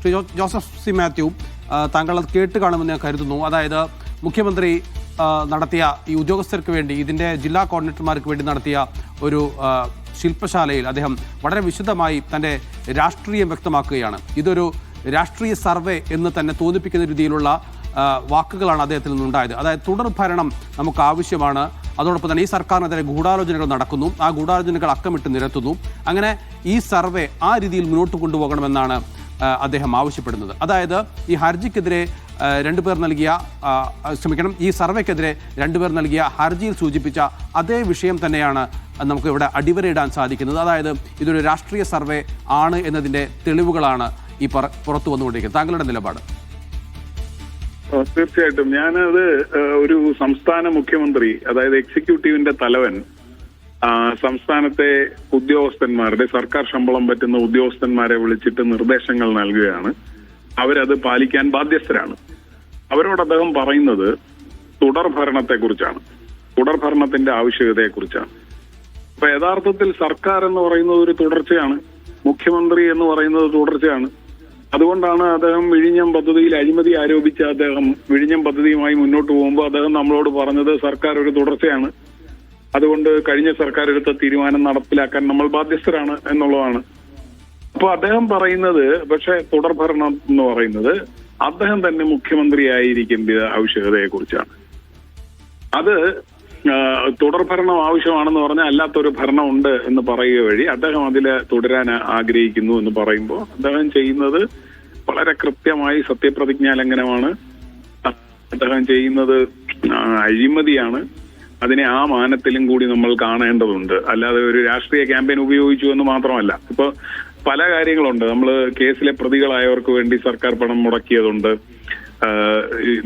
Shri Joseph C Mathew, താങ്കൾ അത് കേട്ട് കാണുമെന്ന് ഞാൻ കരുതുന്നു. അതായത് മുഖ്യമന്ത്രി നടത്തിയ ഈ ഉദ്യോഗസ്ഥർക്ക് വേണ്ടി, ഇതിൻ്റെ ജില്ലാ കോർഡിനേറ്റർമാർക്ക് വേണ്ടി നടത്തിയ ഒരു ശില്പശാലയിൽ അദ്ദേഹം വളരെ വിശദമായി തൻ്റെ രാഷ്ട്രീയം വ്യക്തമാക്കുകയാണ്. ഇതൊരു രാഷ്ട്രീയ സർവേ എന്ന് തന്നെ തോന്നിപ്പിക്കുന്ന രീതിയിലുള്ള വാക്കുകളാണ് അദ്ദേഹത്തിൽ നിന്നുണ്ടായത്. അതായത് തുടർ ഭരണം നമുക്ക് ആവശ്യമാണ്, അതോടൊപ്പം തന്നെ ഈ സർക്കാരിനെതിരെ ഗൂഢാലോചനകൾ നടക്കുന്നു, ആ ഗൂഢാലോചനകൾ അക്കമിട്ട് നിരത്തുന്നു. അങ്ങനെ ഈ സർവേ ആ രീതിയിൽ മുന്നോട്ട് കൊണ്ടുപോകണമെന്നാണ് അദ്ദേഹം ആവശ്യപ്പെടുന്നത്. അതായത് ഈ ഹർജിക്കെതിരെ ഈ സർവേക്കെതിരെ രണ്ടുപേർ നൽകിയ ഹർജിയിൽ സൂചിപ്പിച്ച അതേ വിഷയം തന്നെയാണ് നമുക്ക് ഇവിടെ അടിവരയിടാൻ സാധിക്കുന്നത്. അതായത് ഇതൊരു രാഷ്ട്രീയ സർവേ ആണ് എന്നതിൻ്റെ തെളിവുകളാണ് ഈ പുറത്തു വന്നുകൊണ്ടിരിക്കുന്നത്. താങ്കളുടെ നിലപാട്? തീർച്ചയായിട്ടും ഞാനത് ഒരു സംസ്ഥാന മുഖ്യമന്ത്രി, അതായത് എക്സിക്യൂട്ടീവിന്റെ തലവൻ സംസ്ഥാനത്തെ ഉദ്യോഗസ്ഥന്മാരുടെ, സർക്കാർ ശമ്പളം പറ്റുന്ന ഉദ്യോഗസ്ഥന്മാരെ വിളിച്ചിട്ട് നിർദ്ദേശങ്ങൾ നൽകുകയാണ്. അവരത് പാലിക്കാൻ ബാധ്യസ്ഥരാണ്. അവരോട് അദ്ദേഹം പറയുന്നത് തുടർ ഭരണത്തെക്കുറിച്ചാണ്, തുടർ ഭരണത്തിന്റെ ആവശ്യകതയെക്കുറിച്ചാണ്. അപ്പൊ യഥാർത്ഥത്തിൽ സർക്കാർ എന്ന് പറയുന്നത് ഒരു തുടർച്ചയാണ്, മുഖ്യമന്ത്രി എന്ന് പറയുന്നത് തുടർച്ചയാണ്. അതുകൊണ്ടാണ് അദ്ദേഹം വിഴിഞ്ഞം പദ്ധതിയിൽ അഴിമതി ആരോപിച്ച അദ്ദേഹം വിഴിഞ്ഞം പദ്ധതിയുമായി മുന്നോട്ട് പോകുമ്പോൾ അദ്ദേഹം നമ്മളോട് പറഞ്ഞത് സർക്കാർ ഒരു തുടർച്ചയാണ്, അതുകൊണ്ട് കഴിഞ്ഞ സർക്കാർ എടുത്ത തീരുമാനം നടപ്പിലാക്കാൻ നമ്മൾ ബാധ്യസ്ഥരാണ് എന്നുള്ളതാണ്. അപ്പൊ അദ്ദേഹം പറയുന്നത് പക്ഷെ തുടർ ഭരണം എന്ന് പറയുന്നത് അദ്ദേഹം തന്നെ മുഖ്യമന്ത്രിയായിരിക്കേണ്ട ആവശ്യകതയെ കുറിച്ചാണ്. അത് തുടർ ഭരണം ആവശ്യമാണെന്ന് പറഞ്ഞാൽ അല്ലാത്തൊരു ഭരണം ഉണ്ട് എന്ന് പറയുക വഴി അദ്ദേഹം അതിൽ തുടരാൻ ആഗ്രഹിക്കുന്നു എന്ന് പറയുമ്പോൾ അദ്ദേഹം ചെയ്യുന്നത് വളരെ കൃത്യമായി സത്യപ്രതിജ്ഞാ ലംഘനമാണ്. അദ്ദേഹം ചെയ്യുന്നത് അഴിമതിയാണ്. അതിനെ ആ മാനത്തിലും കൂടി നമ്മൾ കാണേണ്ടതുണ്ട്. അല്ലാതെ ഒരു രാഷ്ട്രീയ ക്യാമ്പയിൻ ഉപയോഗിച്ചു എന്ന് മാത്രമല്ല. ഇപ്പൊ പല കാര്യങ്ങളുണ്ട്. നമ്മൾ കേസിലെ പ്രതികളായവർക്ക് വേണ്ടി സർക്കാർ പണം മുടക്കിയതുണ്ട്.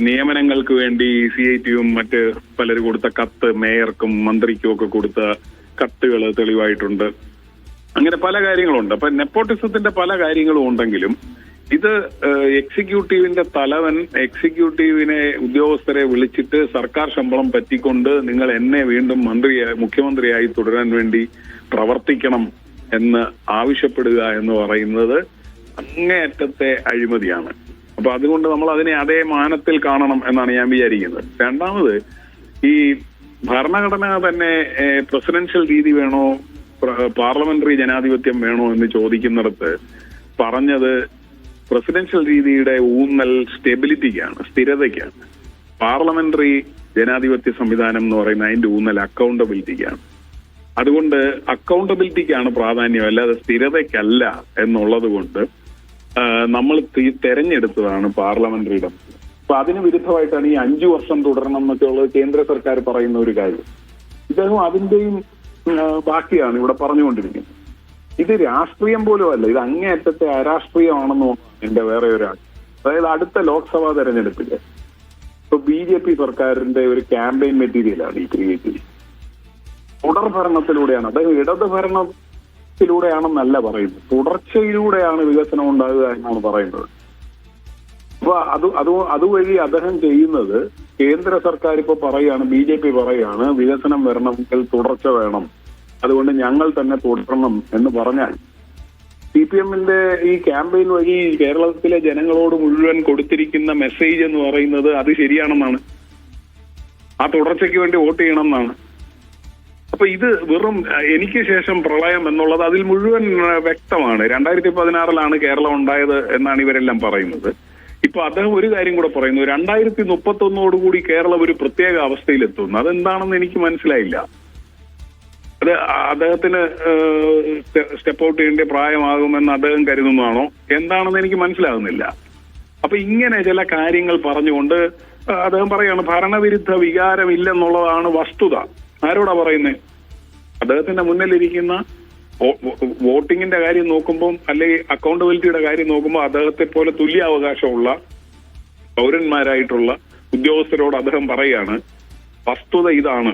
നിയമനങ്ങൾക്ക് വേണ്ടി CITയും മറ്റ് പലരും കൊടുത്ത കത്ത്, മേയർക്കും മന്ത്രിക്കും ഒക്കെ കൊടുത്ത കത്തുകൾ തെളിവായിട്ടുണ്ട്. അങ്ങനെ പല കാര്യങ്ങളുണ്ട്. അപ്പൊ നെപ്പോട്ടിസത്തിന്റെ പല കാര്യങ്ങളും ഉണ്ടെങ്കിലും ഇത് എക്സിക്യൂട്ടീവിന്റെ തലവൻ എക്സിക്യൂട്ടീവിനെ ഉദ്യോഗസ്ഥരെ വിളിച്ചിട്ട് സർക്കാർ ശമ്പളം പറ്റിക്കൊണ്ട് നിങ്ങൾ എന്നെ വീണ്ടും മുഖ്യമന്ത്രിയായി തുടരാൻ വേണ്ടി പ്രവർത്തിക്കണം എന്ന് ആവശ്യപ്പെടുക എന്ന് പറയുന്നത് അങ്ങേയറ്റത്തെ അഴിമതിയാണ്. അപ്പൊ അതുകൊണ്ട് നമ്മൾ അതിനെ അതേ മാനത്തിൽ കാണണം എന്നാണ് ഞാൻ വിചാരിക്കുന്നത്. രണ്ടാമത്, ഈ ഭരണഘടന തന്നെ പ്രസിഡൻഷ്യൽ രീതി വേണോ പാർലമെന്ററി ജനാധിപത്യം വേണോ എന്ന് ചോദിക്കുന്നിടത്ത് പറഞ്ഞത് പ്രസിഡൻഷ്യൽ രീതിയുടെ ഊന്നൽ സ്റ്റെബിലിറ്റിക്കാണ്, സ്ഥിരതയ്ക്കാണ്. പാർലമെന്ററി ജനാധിപത്യ സംവിധാനം എന്ന് പറയുന്ന അതിന്റെ ഊന്നൽ അക്കൗണ്ടബിലിറ്റിക്കാണ്. അതുകൊണ്ട് അക്കൗണ്ടബിലിറ്റിക്കാണ് പ്രാധാന്യം, അല്ലാതെ സ്ഥിരതയ്ക്കല്ല എന്നുള്ളത് കൊണ്ട് നമ്മൾ തെരഞ്ഞെടുത്തതാണ് പാർലമെന്ററി ഡെമോക്രസി. അപ്പൊ അതിന് വിരുദ്ധമായിട്ടാണ് ഈ 5 വർഷം തുടരണം എന്നൊക്കെ ഉള്ളത് കേന്ദ്ര സർക്കാർ പറയുന്ന ഒരു കാര്യം. ഇദ്ദേഹം അതിന്റെയും ബാക്കിയാണ് ഇവിടെ പറഞ്ഞുകൊണ്ടിരിക്കുന്നത്. ഇത് രാഷ്ട്രീയം പോലും അല്ല, ഇത് അങ്ങേയറ്റത്തെ അരാഷ്ട്രീയമാണെന്ന് എന്റെ വേറെ ഒരാൾ. അതായത് അടുത്ത ലോക്സഭാ തെരഞ്ഞെടുപ്പില് ഇപ്പൊ BJP സർക്കാരിന്റെ ഒരു ക്യാമ്പയിൻ മെറ്റീരിയലാണ് ഈ ക്രിയേറ്റ് ചെയ്യുന്നത്. തുടർ ഭരണത്തിലൂടെയാണ്, അദ്ദേഹം ഇടത് ഭരണത്തിലൂടെയാണെന്നല്ല പറയുന്നത്, തുടർച്ചയിലൂടെയാണ് വികസനം ഉണ്ടാകുക എന്നാണ് പറയുന്നത്. അപ്പൊ അതുവഴി അദ്ദേഹം ചെയ്യുന്നത്, കേന്ദ്ര സർക്കാർ ഇപ്പൊ പറയാണ്, BJP പറയാണ് വികസനം വരണമെങ്കിൽ തുടർച്ച വേണം, അതുകൊണ്ട് ഞങ്ങൾ തന്നെ തുടരണം എന്ന് പറഞ്ഞാൽ CPMന്റെ ഈ ക്യാമ്പയിൻ വഴി കേരളത്തിലെ ജനങ്ങളോട് മുഴുവൻ കൊടുത്തിരിക്കുന്ന മെസ്സേജ് എന്ന് പറയുന്നത് അത് ശരിയാണെന്നാണ്, ആ തുടർച്ചയ്ക്ക് വേണ്ടി വോട്ട് ചെയ്യണം എന്നാണ്. അപ്പൊ ഇത് വെറും എനിക്ക് ശേഷം പ്രളയം എന്നുള്ളത് അതിൽ മുഴുവൻ വ്യക്തമാണ്. 2016 കേരളം ഉണ്ടായത് എന്നാണ് ഇവരെല്ലാം പറയുന്നത്. ഇപ്പൊ അദ്ദേഹം ഒരു കാര്യം കൂടെ പറയുന്നു, 2031 കേരളം ഒരു പ്രത്യേക അവസ്ഥയിലെത്തുന്നു. അതെന്താണെന്ന് എനിക്ക് മനസ്സിലായില്ല. അത് അദ്ദേഹത്തിന് സ്റ്റെപ്പ് ഔട്ട് ചെയ്യേണ്ട പ്രായമാകുമെന്ന് അദ്ദേഹം കരുതുന്നതാണോ എന്താണെന്ന് എനിക്ക് മനസ്സിലാകുന്നില്ല. അപ്പൊ ഇങ്ങനെ ചില കാര്യങ്ങൾ പറഞ്ഞുകൊണ്ട് അദ്ദേഹം പറയാണ് ഭരണവിരുദ്ധ വികാരമില്ലെന്നുള്ളതാണ് വസ്തുത. ആരോടാ പറയുന്നത്? അദ്ദേഹത്തിന്റെ മുന്നിലിരിക്കുന്ന വോട്ടിങ്ങിന്റെ കാര്യം നോക്കുമ്പോൾ, അല്ലെങ്കിൽ അക്കൗണ്ടബിലിറ്റിയുടെ കാര്യം നോക്കുമ്പോൾ അദ്ദേഹത്തെ പോലെ തുല്യാവകാശമുള്ള പൗരന്മാരായിട്ടുള്ള ഉദ്യോഗസ്ഥരോട് അദ്ദേഹം പറയാണ് വസ്തുത ഇതാണ്,